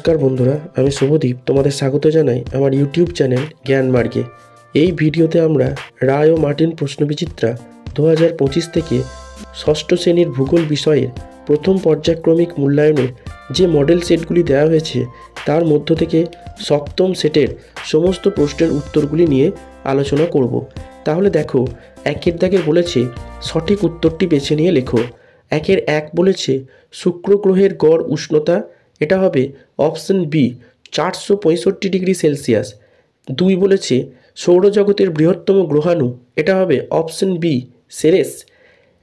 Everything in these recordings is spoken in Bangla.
নমস্কার বন্ধুরা, আমি শুভদীপ তোমাদের স্বাগত জানাই আমার ইউটিউব চ্যানেল জ্ঞান মার্গে। এই ভিডিওতে আমরা রায় ও মার্টিন প্রশ্নবিচিত্রা 2025 থেকে ষষ্ঠ শ্রেণীর ভূগোল বিষয়ের প্রথম পর্যায়ক্রমিক মূল্যায়নের যে মডেল সেটগুলি দেওয়া হয়েছে তার মধ্য থেকে সপ্তম সেটের সমস্ত প্রশ্নের উত্তরগুলি নিয়ে আলোচনা করব। তাহলে দেখো, একের দাগের বলেছে সঠিক উত্তরটি বেছে নিয়ে লেখো। একের এক বলেছে শুক্র গ্রহের গড় উষ্ণতা, এটা হবে অপশন বি 465 ডিগ্রি সেলসিয়াস। 2 বলেছে সৌরজগতের বৃহত্তম গ্রহাণু, এটা হবে অপশন বি সেরেস।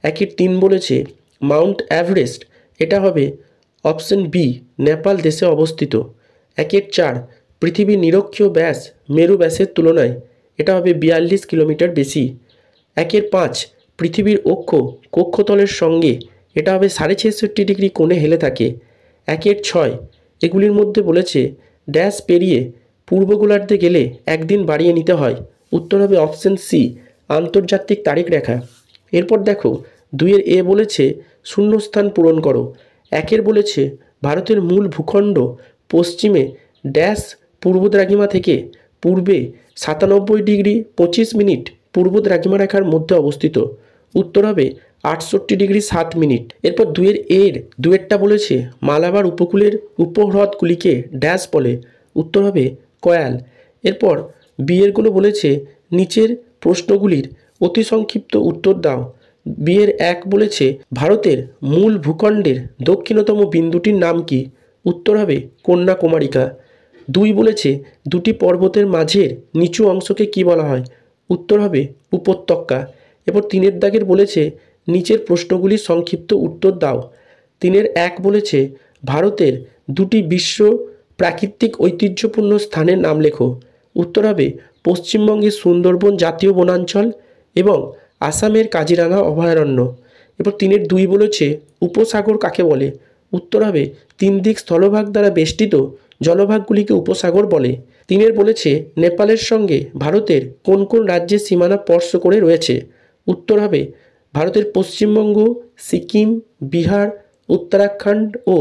একের 3 বলেছে মাউন্ট এভারেস্ট, এটা হবে অপশন বি নেপাল দেশে অবস্থিত। একের 4 পৃথিবীর নিরক্ষীয় ব্যাস মেরু ব্যাসের তুলনায়, এটা হবে 42 কিলোমিটার বেশি। একের 5 পৃথিবীর অক্ষ কক্ষতলের সঙ্গে, এটা হবে 66.5 ডিগ্রি কোণে হেলে থাকে। একের 6 এগুলির মধ্যে বলেছে ড্যাশ পেরিয়ে পূর্ব গোলার্ধে গেলে একদিন বাড়িয়ে নিতে হয়, উত্তর হবে অপশন সি আন্তর্জাতিক তারিখ রেখা। এরপর দেখো, 2-এর এ বলেছে শূন্যস্থান পূরণ করো। একের বলেছে ভারতের মূল ভূখণ্ড পশ্চিমে ড্যাশ পূর্ব দ্রাঘিমা থেকে পূর্বে 97 ডিগ্রি 25 মিনিট পূর্ব দ্রাঘিমা রেখার মধ্যে অবস্থিত, উত্তর হবে 68 ডিগ্রি 7 মিনিট। এরপর 2-এর দুয়েরটা বলেছে মালাবার উপকূলের উপহ্রদগুলিকে ড্যাশ বলে, উত্তর হবে কয়াল। এরপর বিয়েরগুলো বলেছে নিচের প্রশ্নগুলির অতি সংক্ষিপ্ত উত্তর দাও। বিয়ের 1 বলেছে ভারতের মূল ভূখণ্ডের দক্ষিণতম বিন্দুটির নাম কি, উত্তর হবে কন্যাকুমারিকা। 2 বলেছে দুটি পর্বতের মাঝের নিচু অংশকে কি বলা হয়, উত্তর হবে উপত্যকা। এরপর 3-এর দাগের বলেছে নিচের প্রশ্নগুলির সংক্ষিপ্ত উত্তর দাও। 3-এর 1 বলেছে ভারতের দুটি বিশ্ব প্রাকৃতিক ঐতিহ্যপূর্ণ স্থানের নাম লেখো, উত্তর হবে পশ্চিমবঙ্গের সুন্দরবন জাতীয় বনাঞ্চল এবং আসামের কাজিরাঙা অভয়ারণ্য। এরপর 3-এর 2 বলেছে উপসাগর কাকে বলে, উত্তর হবে 3 দিক স্থলভাগ দ্বারা বেষ্টিত জলভাগগুলিকে উপসাগর বলে। 3-এর বলেছে নেপালের সঙ্গে ভারতের কোন কোন রাজ্যের সীমানা স্পর্শ করে রয়েছে, উত্তর হবে ভারতের পশ্চিমবঙ্গ, সিকিম, বিহার, উত্তরাখণ্ড ও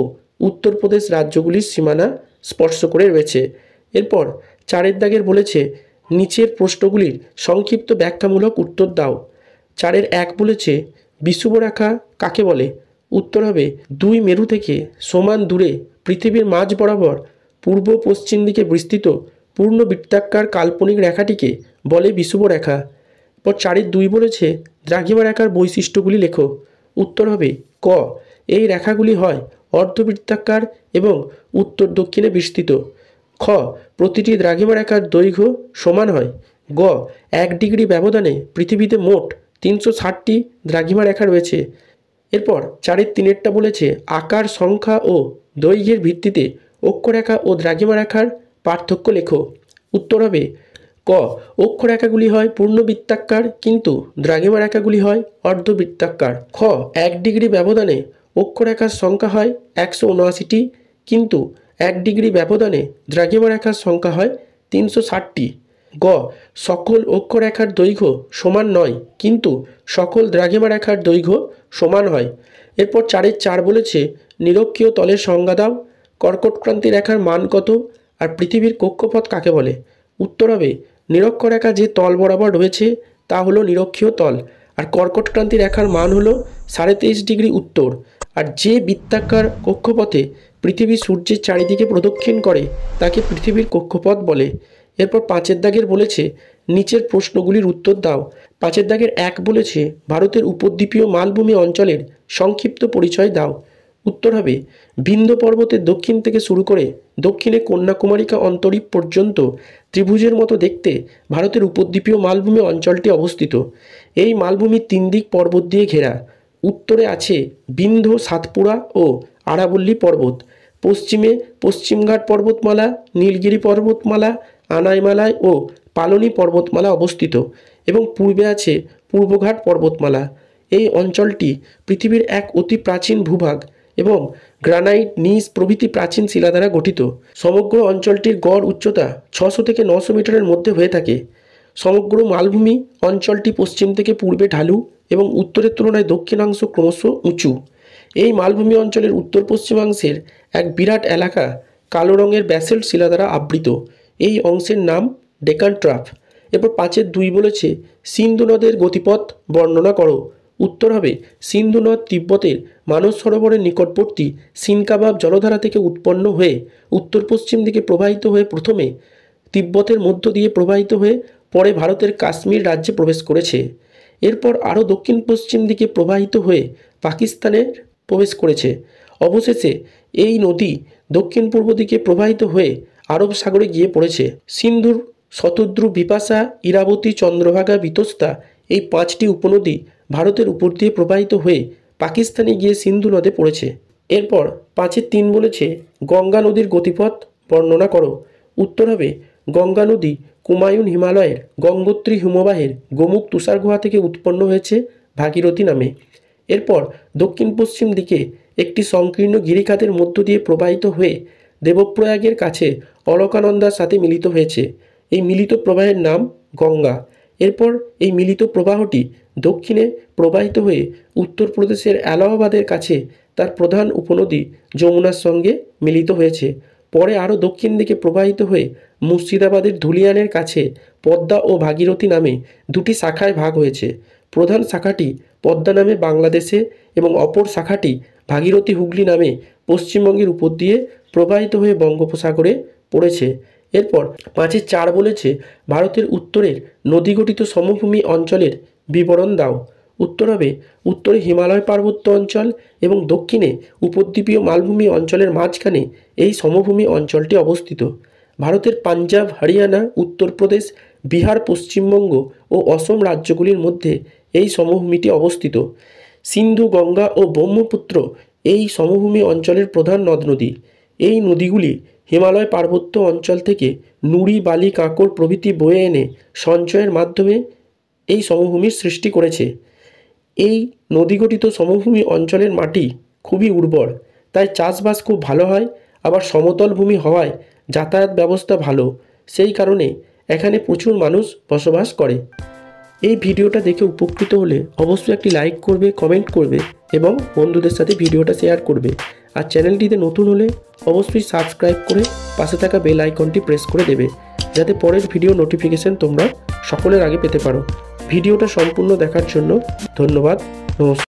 উত্তরপ্রদেশ রাজ্যগুলির সীমানা স্পর্শ করে রয়েছে। এরপর 4-এর দাগের বলেছে নিচের প্রশ্নগুলির সংক্ষিপ্ত ব্যাখ্যামূলক উত্তর দাও। 4-এর 1 বলেছে বিষুবরেখা কাকে বলে, উত্তর হবে 2 মেরু থেকে সমান দূরে পৃথিবীর মাঝ বরাবর পূর্ব পশ্চিম দিকে বিস্তৃত পূর্ণ বৃত্তাকার কাল্পনিক রেখাটিকে বলে বিষুবরেখা। এরপর 4-এর 2 বলেছে দ্রাঘিমা রেখার বৈশিষ্ট্যগুলি লেখো, উত্তর হবে ক এই রেখাগুলি হয় অর্ধবৃত্তাকার এবং উত্তর দক্ষিণে বিস্তৃত। খ প্রতিটি দ্রাঘিমা রেখার দৈর্ঘ্য সমান হয়। গ 1 ডিগ্রি ব্যবধানে পৃথিবীতে মোট 360টি দ্রাঘিমা রেখা রয়েছে। এরপর 4-এর 3-এরটা বলেছে আকার, সংখ্যা ও দৈর্ঘ্যের ভিত্তিতে অক্ষরেখা ও দ্রাঘিমা রেখার পার্থক্য লেখো, উত্তর হবে ক অক্ষরেখাগুলি হয় পূর্ণবৃত্তাকার কিন্তু দ্রাঘিমা রেখাগুলি হয় অর্ধবৃত্তাকার। খ 1 ডিগ্রি ব্যবধানে অক্ষরেখার সংখ্যা হয় 179টি কিন্তু 1 ডিগ্রি ব্যবধানে দ্রাঘিমা রেখার সংখ্যা হয় 360টি। গ সকল অক্ষরেখার দৈর্ঘ্য সমান নয় কিন্তু সকল দ্রাঘিমা রেখার দৈর্ঘ্য সমান হয়। এরপর 4-এর 4 বলেছে নিরক্ষীয় তলের সংজ্ঞা দাও। কর্কটক্রান্তি রেখার মান কত আর পৃথিবীর কক্ষপথ কাকে বলে, উত্তর হবে নিরক্ষরেখা যে তল বরাবর রয়েছে তা হলো নিরক্ষীয় তল, আর কর্কটক্রান্তি রেখার মান হলো 23.5 ডিগ্রি উত্তর। আর যে বৃত্তাকার কক্ষপথে পৃথিবী সূর্যের চারিদিকে প্রদক্ষিণ করে তাকে পৃথিবীর কক্ষপথ বলে। এরপর 5-এর দাগের বলেছে নিচের প্রশ্নগুলির উত্তর দাও। 5-এর দাগের 1 বলেছে ভারতের উপদ্বীপীয় মালভূমি অঞ্চলের সংক্ষিপ্ত পরিচয় দাও, উত্তর হবে বিন্ধ্য পর্বতের দক্ষিণ থেকে শুরু করে দক্ষিণে কন্যাকুমারিকা অন্তরীপ পর্যন্ত ত্রিভুজের মতো দেখতে ভারতের উপদ্বীপীয় মালভূমি অঞ্চলটি অবস্থিত। এই মালভূমি 3 দিক পর্বত দিয়ে ঘেরা। উত্তরে আছে বিন্ধ্য, সাতপুরা ও আরাবল্লী পর্বত। পশ্চিমে পশ্চিমঘাট পর্বতমালা, নীলগিরি পর্বতমালা, আনাইমালাই ও পালনি পর্বতমালা অবস্থিত এবং পূর্বে আছে পূর্বঘাট পর্বতমালা। এই অঞ্চলটি পৃথিবীর এক অতি প্রাচীন ভূভাগ এবং গ্রানাইট, নিস প্রভৃতি প্রাচীন শিলা দ্বারা গঠিত। সমগ্র অঞ্চলটির গড় উচ্চতা 600 থেকে 900 মিটারের মধ্যে হয়ে থাকে। সমগ্র মালভূমি অঞ্চলটি পশ্চিম থেকে পূর্বে ঢালু এবং উত্তরের তুলনায় দক্ষিণাংশ ক্রমশ উঁচু। এই মালভূমি অঞ্চলের উত্তর পশ্চিমাংশের এক বিরাট এলাকা কালো রঙের ব্যাসেল্ট শিলা দ্বারা আবৃত। এই অংশের নাম ডেকান ট্রাপ। এরপর 5-2 বলেছে সিন্ধু নদের গতিপথ বর্ণনা করো। উত্তর হবে সিন্ধু নদ তিব্বতের মানস সরোবরের নিকটবর্তী সিনকাবাব জলধারা থেকে উৎপন্ন হয়ে উত্তর পশ্চিম দিকে প্রবাহিত হয়ে প্রথমে তিব্বতের মধ্য দিয়ে প্রবাহিত হয়ে পরে ভারতের কাশ্মীর রাজ্যে প্রবেশ করেছে। এরপর আরও দক্ষিণ পশ্চিম দিকে প্রবাহিত হয়ে পাকিস্তানের প্রবেশ করেছে। অবশেষে এই নদী দক্ষিণ পূর্ব দিকে প্রবাহিত হয়ে আরব সাগরে গিয়ে পড়েছে। সিন্ধুর শতদ্রু, বিপাশা, ইরাবতী, চন্দ্রভাগা, বিতস্তা এই 5টি উপনদী ভারতের উপর দিয়ে প্রবাহিত হয়ে পাকিস্তানে গিয়ে সিন্ধু নদে পড়েছে। এরপর 5-3 বলেছে গঙ্গা নদীর গতিপথ বর্ণনা করো। উত্তর হবে গঙ্গা নদী কুমায়ুন হিমালয়ের গঙ্গোত্রী হিমবাহের গোমুখ তুষার গুহা থেকে উৎপন্ন হয়েছে ভাগীরথী নামে। এরপর দক্ষিণ পশ্চিম দিকে একটি সংকীর্ণ গিরিখাতের মধ্য দিয়ে প্রবাহিত হয়ে দেবপ্রয়াগের কাছে অলকানন্দার সাথে মিলিত হয়েছে। এই মিলিত প্রবাহের নাম গঙ্গা। এরপর এই মিলিত প্রবাহটি দক্ষিণে প্রবাহিত হয়ে উত্তরপ্রদেশের এলাহাবাদের কাছে তার প্রধান উপনদী যমুনার সঙ্গে মিলিত হয়েছে। পরে আরও দক্ষিণ দিকে প্রবাহিত হয়ে মুর্শিদাবাদের ধুলিয়ানের কাছে পদ্মা ও ভাগীরথী নামে 2টি শাখায় ভাগ হয়েছে। প্রধান শাখাটি পদ্মা নামে বাংলাদেশে এবং অপর শাখাটি ভাগীরথী হুগলি নামে পশ্চিমবঙ্গের উপর দিয়ে প্রবাহিত হয়ে বঙ্গোপসাগরে পড়েছে। এরপর 5-4 বলেছে ভারতের উত্তরের নদীগঠিত সমভূমি অঞ্চলের বিবরণ দাও। উত্তর হবে উত্তরে হিমালয় পার্বত্য অঞ্চল এবং দক্ষিণে উপদ্বীপীয় মালভূমি অঞ্চলের মাঝখানে এই সমভূমি অঞ্চলটি অবস্থিত। ভারতের পাঞ্জাব, হরিয়ানা, উত্তরপ্রদেশ, বিহার, পশ্চিমবঙ্গ ও অসম রাজ্যগুলির মধ্যে এই সমভূমিটি অবস্থিত। সিন্ধু, গঙ্গা ও ব্রহ্মপুত্র এই সমভূমি অঞ্চলের প্রধান নদ নদী। এই নদীগুলি হিমালয় পার্বত্য অঞ্চল থেকে নুড়ি, বালি, কাঁকড় প্রভৃতি বয়ে এনে সঞ্চয়ের মাধ্যমে এই সমভূমির সৃষ্টি করেছে। এই নদীগঠিত সমভূমি অঞ্চলের মাটি খুবই উর্বর, তাই চাষবাস খুব ভালো হয়। আবার সমতল ভূমি হওয়ায় যাতায়াত ব্যবস্থা ভালো, সেই কারণে এখানে প্রচুর মানুষ বসবাস করে। এই ভিডিওটা দেখে উপকৃত হলে অবশ্যই একটি লাইক করবে, কমেন্ট করবে এবং বন্ধুদের সাথে ভিডিওটা শেয়ার করবে। আর চ্যানেলটিতে নতুন হলে অবশ্যই সাবস্ক্রাইব করে পাশে থাকা বেল আইকনটি প্রেস করে দেবে, যাতে পরের ভিডিও নোটিফিকেশন তোমরা সকলের আগে পেতে পারো। ভিডিওটা সম্পূর্ণ দেখার জন্য ধন্যবাদ। নমস্কার।